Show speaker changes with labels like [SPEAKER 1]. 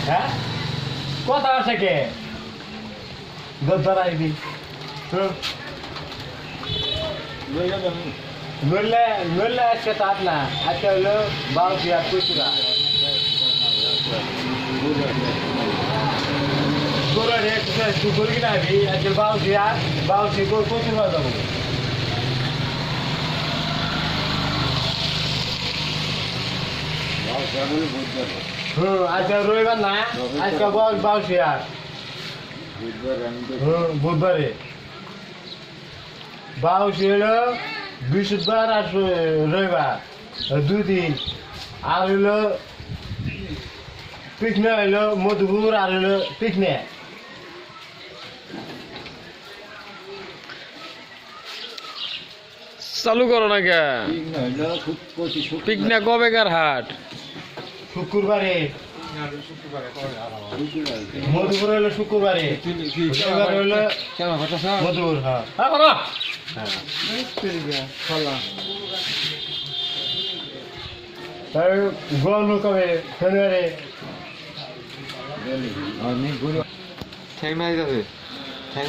[SPEAKER 1] হ্যাঁ কথা আছে কে ধরাই দি নইলে নইলে আজকে তার না আজকে হলো 12,000 কুচুরা গোরা রে তুই করি না আজকে 12,000 কুচুরা যাবো আজকে রবিবার না আজকে 12,000 বুধবারে 12,000 হলো বৃহস্পতিবার আর রবিবার 2 দিন আর হইলো পিকনিক হইলো মধুপুর আর হইলো পিকনিক
[SPEAKER 2] চালু করো না কে পিকনিক কবেকার হাট
[SPEAKER 1] শুক্রবারে মধুপুর হইলো শুক্রবারে রবিবার হইলো মধুপুর হ্যাঁ গল্প কবে শনিবারে
[SPEAKER 2] ঠ্যাং নাই যাবে ঠ্যাং